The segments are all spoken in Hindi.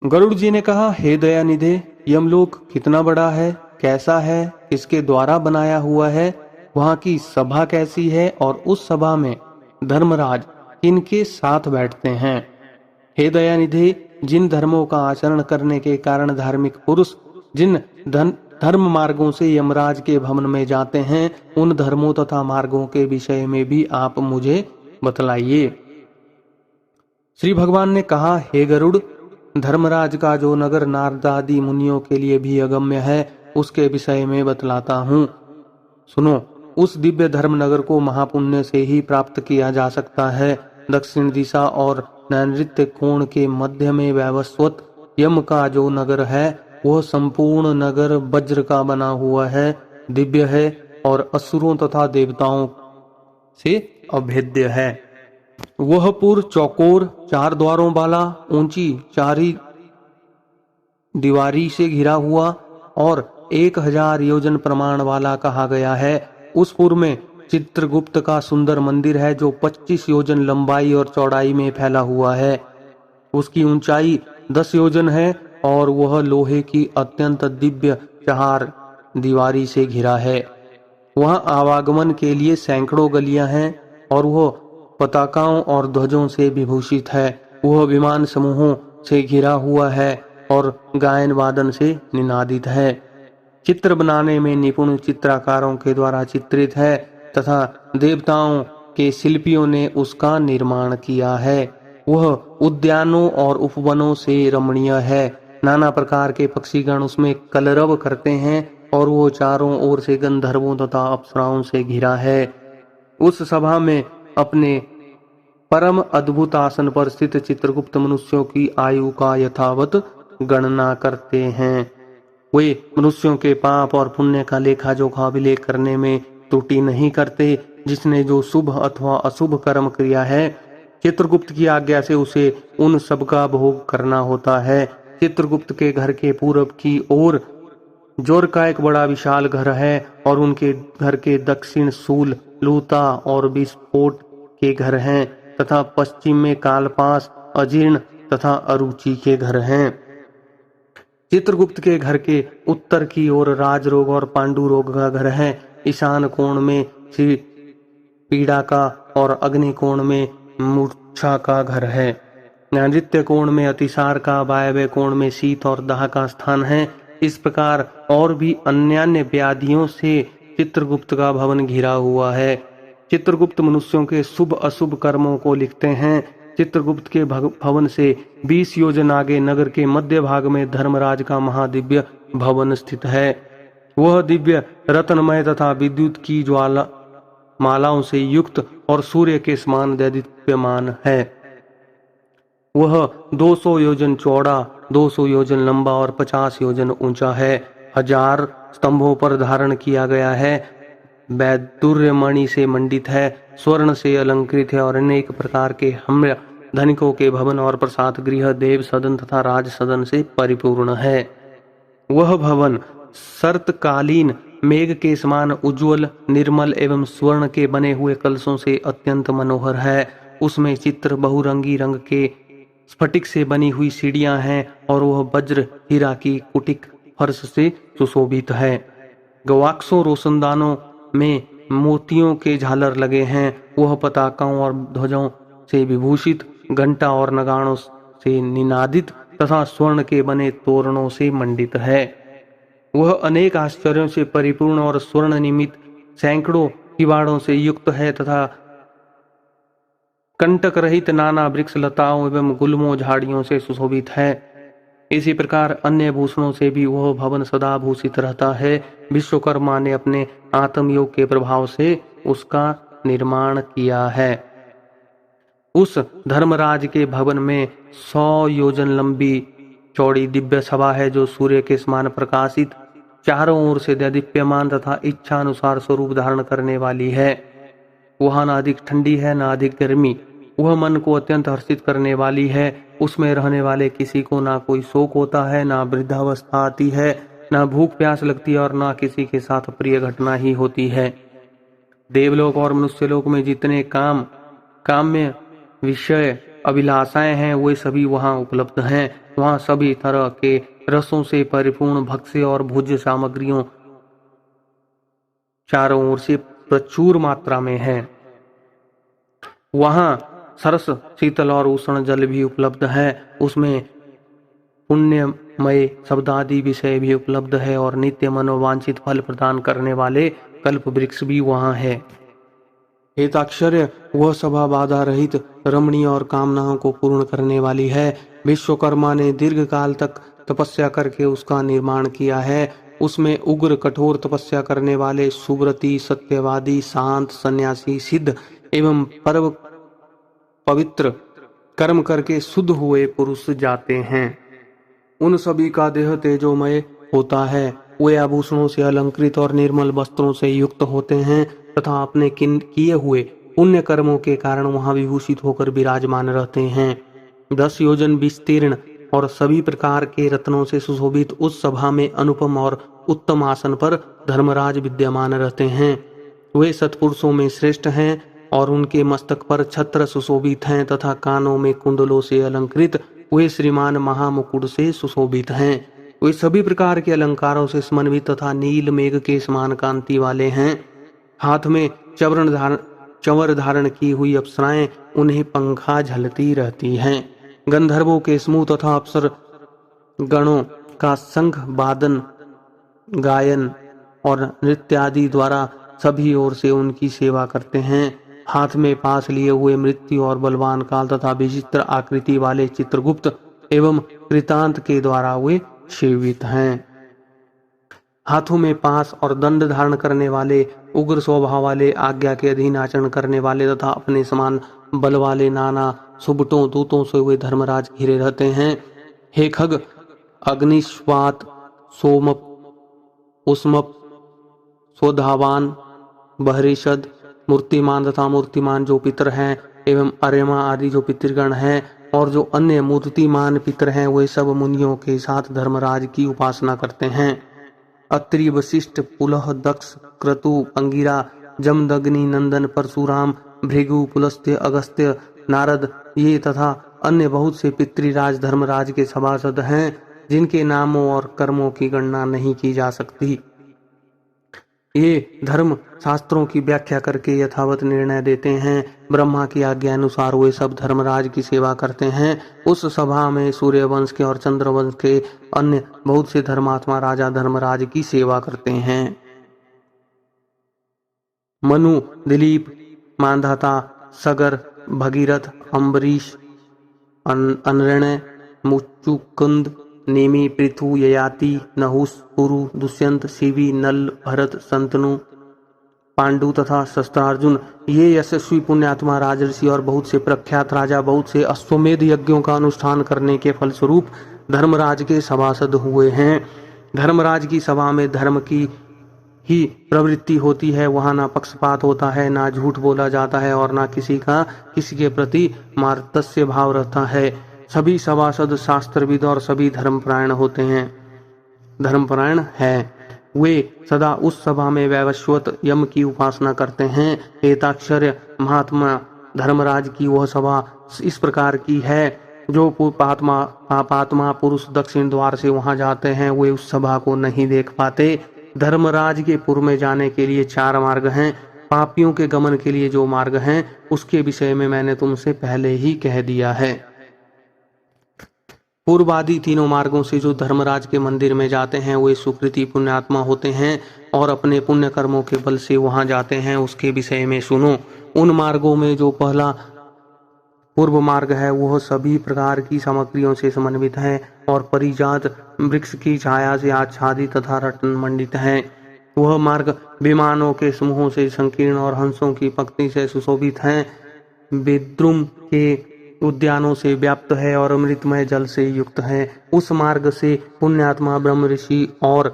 गरुड़ जी ने कहा, हे दयानिधे, यमलोक कितना बड़ा है, कैसा है, किसके द्वारा बनाया हुआ है, वहां की सभा कैसी है और उस सभा में धर्मराज किनके साथ बैठते हैं। हे दयानिधे, जिन धर्मों का आचरण करने के कारण धार्मिक पुरुष जिन धर्म मार्गों से यमराज के भवन में जाते हैं, उन धर्मों तथा मार्गों के विषय में भी आप मुझे बतलाइए। श्री भगवान ने कहा, हे गरुड़, धर्मराज का जो नगर नारद आदि मुनियों के लिए भी अगम्य है, उसके विषय में बतलाता हूँ। सुनो, उस दिव्य धर्म नगर को महापुण्य से ही प्राप्त किया जा सकता है। दक्षिण दिशा और नैऋत्य कोण के मध्य में वैवस्वत यम का जो नगर है, वह संपूर्ण नगर वज्र का बना हुआ है, दिव्य है और असुरों तथा देवताओं से अभेद्य है। वह पुर चौकोर, 4 द्वारों वाला, ऊंची चारी दीवारी से घिरा हुआ और 1000 योजन प्रमाण वाला कहा गया है। उस पुर में चित्रगुप्त का सुंदर मंदिर है, जो 25 योजन लंबाई और चौड़ाई में फैला हुआ है। उसकी ऊंचाई 10 योजन है और वह लोहे की अत्यंत दिव्य 4 दीवारी से घिरा है। वहां आवागमन के लिए सैकड़ों गलियां हैं और वह पताकाओं और ध्वजों से विभूषित है। वह विमान समूहों से घिरा हुआ है और गायन वादन से निनादित है। चित्र बनाने में निपुण चित्रकारों के द्वारा चित्रित है तथा देवताओं के शिल्पियों ने उसका निर्माण किया है। वह उद्यानों और उपवनों से रमणीय है। नाना प्रकार के पक्षीगण उसमें कलरव करते हैं और वो चारों ओर से गंधर्वों तथा अप्सराओं से घिरा है। उस सभा में अपने परम अद्भुत आसन पर स्थित चित्रगुप्त मनुष्यों की आयु का यथावत गणना करते हैं। वे मनुष्यों के पाप और पुण्य का लेखा जोखा विलेख करने में त्रुटि नहीं करते। जिसने जो शुभ अथवा अशुभ कर्म किया है, चित्रगुप्त की आज्ञा से उसे उन सब का भोग करना होता है। चित्रगुप्त के घर के पूरब की ओर जोर का एक बड़ा विशाल घर है और उनके घर के दक्षिण सूल, लूता और विस्फोट के घर हैं तथा पश्चिम में कालपास, अजीर्ण तथा अरुचि के घर हैं। चित्रगुप्त के घर के उत्तर की ओर राजरोग और पांडुरोग का घर है। ईशान कोण में श्री पीड़ा का और अग्नि कोण में मूर्छा का घर है। नैऋत्य कोण में अतिसार का, वायव्य कोण में शीत और दाह का स्थान है। इस प्रकार और भी अन्यान्य व्याधियों से चित्रगुप्त का भवन घिरा हुआ है। चित्रगुप्त मनुष्यों के शुभ अशुभ कर्मों को लिखते हैं। चित्रगुप्त के भवन से 20 योजन आगे नगर के मध्य भाग में धर्मराज का महादिव्य भवन स्थित है। वह दिव्य रत्नमय तथा विद्युत की ज्वाला मालाओं से युक्त और सूर्य के समान दैदीप्यमान है। वह 200 योजन चौड़ा, 200 योजन लंबा और 50 योजन ऊंचा है। 1000 स्तंभों पर धारण किया गया है। वैदुर्य मणि से मंडित है, स्वर्ण से अलंकृत है और अनेक प्रकार के हम्र धनिकों के भवन और प्रसाद गृह, देव सदन तथा राज सदन से परिपूर्ण है। वह भवन सर्तकालीन मेघ के समान उज्जवल, निर्मल एवं स्वर्ण के बने हुए कलशों से अत्यंत मनोहर है। उसमें चित्र बहुरंगी रंग के स्फटिक से बनी हुई सीढ़ियां हैं और वह वज्र हीरा की कुटिक फर्श से सुशोभित है। गवाक्षों रोशनदानों में मोतियों के झालर लगे हैं। वह पताकाओं और ध्वजों से विभूषित, घंटा और नगाड़ों से निनादित तथा स्वर्ण के बने तोरणों से मंडित है। वह अनेक आश्चर्यों से परिपूर्ण और स्वर्ण निमित सैकड़ों किवाड़ों से युक्त है तथा कंटक रहित नाना वृक्ष लताओं एवं गुल्मों झाड़ियों से सुशोभित है। इसी प्रकार अन्य भूषणों से भी वह भवन सदा भूषित रहता है। विश्वकर्मा ने अपने आत्मयोग के प्रभाव से उसका निर्माण किया है। उस धर्मराज के भवन में 100 योजन लंबी चौड़ी दिव्य सभा है, जो सूर्य के समान प्रकाशित, चारों ओर से दैदीप्यमान तथा इच्छा अनुसार स्वरूप धारण करने वाली है। वहां न अधिक ठंडी है न अधिक गर्मी। वह मन को अत्यंत हर्षित करने वाली है। उसमें रहने वाले किसी को ना कोई शोक होता है, ना वृद्धावस्था आती है, ना भूख प्यास लगती है और ना किसी के साथ प्रिय घटना ही होती है। देवलोक और मनुष्यलोक में जितने काम्य विषय अभिलाषाएं हैं, वे सभी वहां उपलब्ध हैं। वहाँ सभी तरह के रसों से परिपूर्ण भक्ष्य और भोज्य सामग्रियों चारों ओर से प्रचुर मात्रा में है। वहाँ सरस, शीतल और उष्ण जल भी उपलब्ध है। उसमें पुण्यमय शब्दादि विषय भी उपलब्ध है और नित्य मनोवांछित फल प्रदान करने वाले कल्प वृक्ष भी वहाँ है। हेताक्षर्य, वह सभा बाधा रहित, रमणीय और कामनाओं को पूर्ण करने वाली है। विश्वकर्मा ने दीर्घ काल तक तपस्या करके उसका निर्माण किया है। उसमें उग्र कठोर तपस्या करने वाले सुव्रती, सत्यवादी, शांत, सन्यासी, सिद्ध एवं परम पवित्र कर्म करके शुद्ध हुए पुरुष जाते हैं। उन सभी का देह तेजोमय होता है। वे आभूषणों से अलंकृत और निर्मल वस्त्रों से युक्त होते हैं तथा अपने किए हुए पुण्य कर्मों के कारण वहां विभूषित होकर विराजमान रहते हैं। 10 योजन विस्तीर्ण और सभी प्रकार के रत्नों से सुशोभित उस सभा में अनुपम और उत्तम आसन पर धर्मराज विद्यमान रहते हैं। वे सत्पुरुषों में श्रेष्ठ हैं और उनके मस्तक पर छत्र सुशोभित हैं तथा कानों में कुंडलों से अलंकृत वे श्रीमान महामुकुट से सुशोभित हैं। वे सभी प्रकार के अलंकारों से समन्वित तथा नील मेघ के समान कांति वाले हैं। हाथ में चंवर धारण की हुई अप्सराएं उन्हें पंखा झलती रहती हैं। गंधर्वों के समूह तथा अप्सर गणों का शंख वादन, गायन और नृत्य आदि द्वारा सभी ओर से उनकी सेवा करते हैं। हाथ में पास लिए हुए मृत्यु और बलवान काल तथा विचित्र आकृति वाले चित्रगुप्त एवं कृतांत के द्वारा वे सेवित हैं। हाथों में पास और दंड धारण करने वाले, उग्र स्वभाव वाले, आज्ञा के अधीन आचरण करने वाले तथा अपने समान बल वाले नाना सुबटों दूतों से वे धर्मराज घिरे रहते हैं। हे खग, अग्निश्वात, सोमप, उष्मप, स्वधावान, बहरिषद, मूर्तिमान तथा मूर्तिमान जो पितर हैं एवं अरेमा आदि जो पितृगण हैं और जो अन्य मूर्तिमान पितर हैं वे सब मुनियों के साथ धर्मराज की उपासना करते हैं। अत्रि, वशिष्ठ, पुलह, दक्ष, क्रतु, अंगिरा, जमदग्नि, नंदन, परशुराम, भृगु, पुलस्त्य, अगस्त्य, नारद ये तथा अन्य बहुत से पितृराज धर्मराज के सभासद हैं जिनके नामों और कर्मों की गणना नहीं की जा सकती। ये धर्म शास्त्रों की व्याख्या करके यथावत निर्णय देते हैं। ब्रह्मा की आज्ञा अनुसार वे सब धर्मराज की सेवा करते हैं। उस सभा में सूर्यवंश के और चंद्रवंश के अन्य बहुत से धर्मात्मा राजा धर्मराज की सेवा करते हैं। मनु, दिलीप, मांधाता, सगर, भगीरथ, अम्बरीश, अनृणय, मुचुकुंद, नेमि, पृथु, ययाति, नहुस, पुरु, दुष्यंत, शिवी, नल, भरत, संतनु, पांडु तथा शस्त्रार्जुन ये यशस्वी पुण्यात्मा राजर्षि और बहुत से प्रख्यात राजा बहुत से अश्वमेध यज्ञों का अनुष्ठान करने के फलस्वरूप धर्मराज के सभासद हुए हैं। धर्मराज की सभा में धर्म की ही प्रवृत्ति होती है। वहां ना पक्षपात होता है, ना झूठ बोला जाता है और ना किसी का किसी के प्रति मार्तस्य भाव रहता है। सभी सभासद शास्त्रविद और सभी धर्मपरायण होते हैं, धर्मपरायण है। वे सदा उस सभा में वैवस्वत यम की उपासना करते हैं। हेताक्षर्य, महात्मा धर्मराज की वह सभा इस प्रकार की है जो पापात्मा पुरुष दक्षिण द्वार से वहां जाते हैं वे उस सभा को नहीं देख पाते। धर्मराज के पुर में जाने के लिए 4 मार्ग हैं। पापियों के गमन के लिए जो मार्ग हैं उसके विषय में मैंने तुमसे पहले ही कह दिया है। पूर्वादि तीनों मार्गों से जो धर्मराज के मंदिर में जाते हैं वे सुकृति पुण्यात्मा होते हैं और अपने पुण्य कर्मों के बल से वहां जाते हैं। उसके विषय में सुनो। उन मार्गों में जो पहला पूर्व मार्ग है वह सभी प्रकार की सामग्रियों से समन्वित है और परिजात वृक्ष की छाया से आच्छादित तथा रत्न मंडित है। वह मार्ग विमानों के समूहों से संकीर्ण और हंसों की पंक्ति से सुशोभित है, विद्रुम के उद्यानों से व्याप्त है और अमृतमय जल से युक्त है। उस मार्ग से पुण्यात्मा ब्रह्म ऋषि और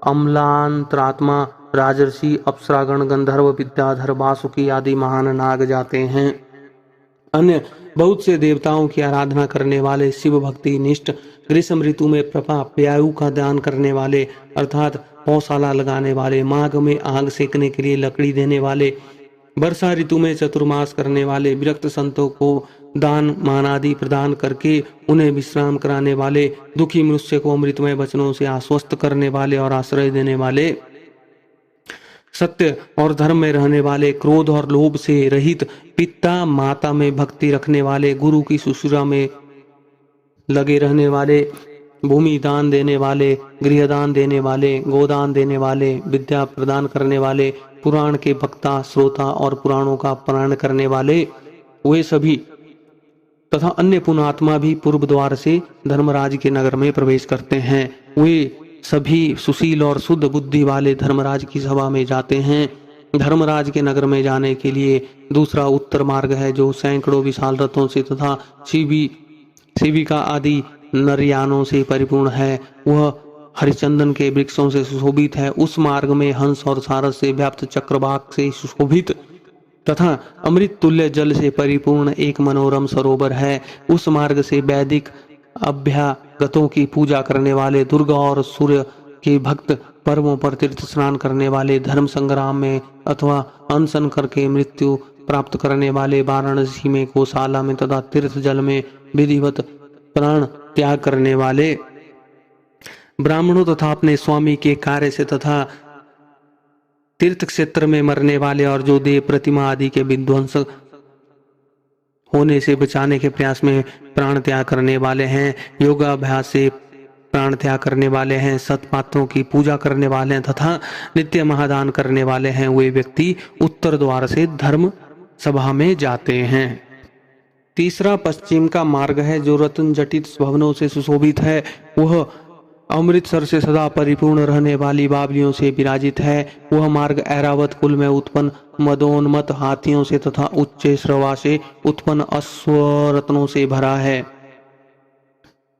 अम्लांतरात्मा राजर्षि, अप्सरागण, गंधर्व, विद्याधर, वासुकी आदि महान नाग जाते हैं। अन्य बहुत से देवताओं की आराधना करने वाले, शिव भक्ति निष्ठ, ग्रीष्म ऋतु में प्रभा प्यायु का दान करने वाले अर्थात पौशाला लगाने वाले, माघ में आग सेकने के लिए लकड़ी देने वाले, वर्षा ऋतु में चतुर्मास करने वाले, विरक्त संतों को दान मान आदि प्रदान करके उन्हें विश्राम कराने वाले, दुखी मनुष्य को अमृतमय वचनों से आश्वस्त करने वाले और आश्रय देने वाले, सत्य और धर्म में रहने वाले, क्रोध और लोभ से रहित, पिता माता में भक्ति रखने वाले, गुरु की शुश्रूषा में लगे रहने वाले, भूमि दान देने वाले, गृहदान देने वाले, गोदान देने वाले, विद्या प्रदान करने वाले, पुराण के वक्ता श्रोता और पुराणों का पारायण करने वाले, वे सभी तथा अन्य पुण्यात्मा भी पूर्व द्वार से धर्मराज के नगर में प्रवेश करते हैं। वे सभी सुशील और शुद्ध बुद्धि वाले धर्मराज की सभा में जाते हैं। धर्मराज के नगर में जाने के लिए दूसरा उत्तर मार्ग है, जो सैकड़ों विशाल रथों से तथा शिविका आदि नरयानों से परिपूर्ण है। वह हरिचंदन के वृक्षों से सुशोभित है। उस मार्ग में हंस और सारस से व्याप्त चक्रवाक से सुशोभित तथा अमृत तुल्य जल से परिपूर्ण एक मनोरम सरोवर है। उस मार्ग से वैदिक अभ्यागतों की पूजा करने वाले, दुर्गा और सूर्य के भक्त, पर्वों पर तीर्थ स्नान करने वाले, धर्म संग्राम में अथवा अनशन करके मृत्यु प्राप्त करने वाले, वाराणसी में, गौशाला में तथा तीर्थ जल में विधिवत प्राण त्याग करने वाले, ब्राह्मणों तथा अपने स्वामी के कार्य से तथा तीर्थ क्षेत्र में मरने वाले, और जो देव प्रतिमा आदि के विध्वंस होने से बचाने के प्रयास में प्राण त्याग करने वाले हैं, योगाभ्यास से प्राण त्याग करने वाले हैं, सतपात्रों की पूजा करने वाले हैं तथा नित्य महादान करने वाले हैं, वे व्यक्ति उत्तर द्वार से धर्म सभा में जाते हैं। तीसरा पश्चिम का मार्ग है, जो रत्न जटित भवनों से सुशोभित है। वह अमृतसर से सदा परिपूर्ण रहने वाली बावलियों से विराजित है। वह मार्ग ऐरावत कुल में उत्पन्न मदोन्मत हाथियों से तथा उच्च श्रवा से उत्पन्न अश्वरत्नों से भरा है।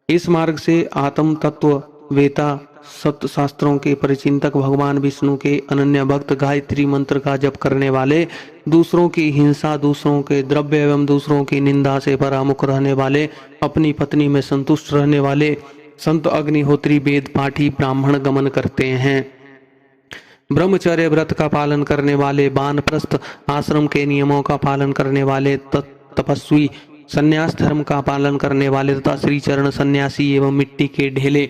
इस मार्ग से आत्म तत्व वेता, सत्य शास्त्रों के परिचिंतक, भगवान विष्णु के अनन्य भक्त, गायत्री मंत्र का जप करने वाले, दूसरों की हिंसा, दूसरों के द्रव्य एवं दूसरों की निंदा से परामुख रहने वाले, अपनी पत्नी में संतुष्ट रहने वाले, संत अग्निहोत्री वेद पाठी ब्राह्मण गमन करते हैं। ब्रह्मचर्य व्रत का पालन करने वाले, वानप्रस्थ आश्रम के नियमों का पालन करने वाले, तपस्वी, संन्यास धर्म का पालन करने वाले तथा श्री चरण सन्यासी एवं मिट्टी के ढेले,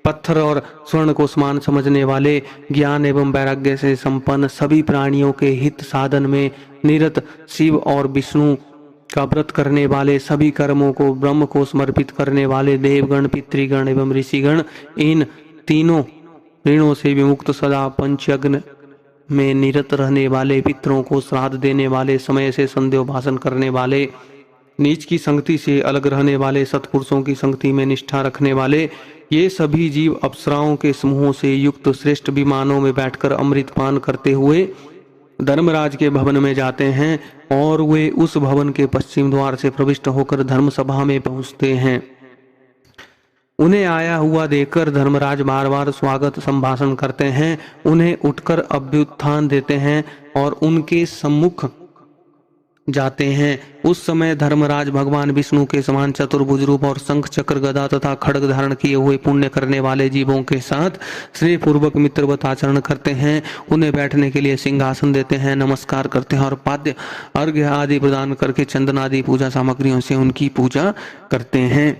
पत्थर और स्वर्ण को समान समझने वाले, ज्ञान एवं वैराग्य से संपन्न, सभी प्राणियों के हित साधन में निरत, शिव और विष्णु का व्रत करने वाले, सभी कर्मों को ब्रह्म को समर्पित करने वाले, देवगण, पितृगण एवं ऋषिगण, इन तीनों ऋणों से विमुक्त, सदा पंचयज्ञ में निरत रहने वाले, पितरों को श्राद्ध देने वाले, समय से संध्योपासन करने वाले, नीच की संगति से अलग रहने वाले, सत्पुरुषों की संगति में निष्ठा रखने वाले, ये सभी जीव अप्सराओं के समूहों से युक्त श्रेष्ठ विमानों में बैठकर अमृत पान करते हुए धर्मराज के भवन में जाते हैं, और वे उस भवन के पश्चिम द्वार से प्रविष्ट होकर धर्म सभा में पहुंचते हैं। उन्हें आया हुआ देखकर धर्मराज बार बार स्वागत संभाषण करते हैं, उन्हें उठकर अभ्युत्थान देते हैं और उनके सम्मुख जाते हैं। उस समय धर्मराज भगवान विष्णु के समान चतुर्भुज रूप और शंख चक्र गदा तथा खड्ग धारण किए हुए पुण्य करने वाले जीवों के साथ स्नेह पूर्वक मित्रवत आचरण करते हैं। उन्हें बैठने के लिए सिंहासन देते हैं, नमस्कार करते हैं और पाद्य अर्घ्य आदि प्रदान करके चंदन आदि पूजा सामग्रियों से उनकी पूजा करते हैं।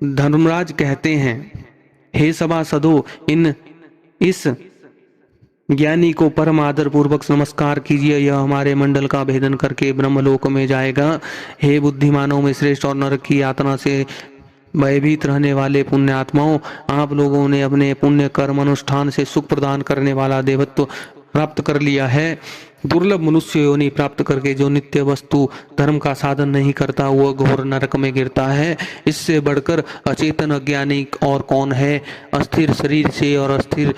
धर्मराज कहते हैं, हे सभासदों, इस ज्ञानी को परम आदर पूर्वक नमस्कार कीजिए, यह हमारे मंडल का भेदन करके ब्रह्मलोक में जाएगा। हे बुद्धिमानों में श्रेष्ठ और नरक की यातना से भयभीत रहने वाले पुण्यात्माओं, आप लोगों ने अपने पुण्य कर्म अनुष्ठान से सुख प्रदान करने वाला देवत्व प्राप्त कर लिया है। दुर्लभ मनुष्य योनि प्राप्त करके जो नित्य वस्तु धर्म का साधन नहीं करता, वह घोर नरक में गिरता है। इससे बढ़कर अचेतन अज्ञानी और कौन है? अस्थिर शरीर से और अस्थिर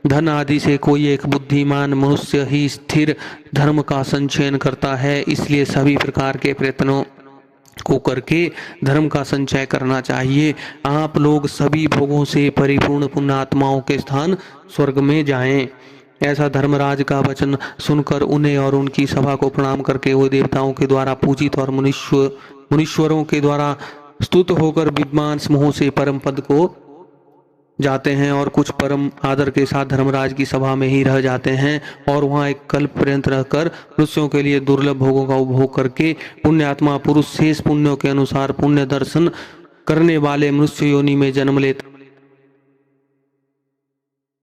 धन आदि से कोई एक बुद्धिमान मनुष्य ही स्थिर धर्म का संचयन करता है। इसलिए सभी प्रकार के प्रयत्नों को करके धर्म का संचय करना चाहिए। आप लोग सभी भोगों से परिपूर्ण पुण्यात्माओं के स्थान स्वर्ग में जाएं। ऐसा धर्मराज का वचन सुनकर उन्हें और उनकी सभा को प्रणाम करके वो देवताओं के द्वारा पूजित और मुनीश्वरों के द्वारा स्तुत होकर विद्वान समूह से परम पद को जाते हैं और कुछ परम आदर के साथ धर्मराज की सभा में ही रह जाते हैं और वहां एक कल्प पर्यंत रहकर मनुष्यों के लिए दुर्लभ भोगों का उपभोग करके पुण्यात्मा पुरुष शेष पुण्यों के अनुसार पुण्य दर्शन करने वाले मनुष्य योनि में जन्म लेता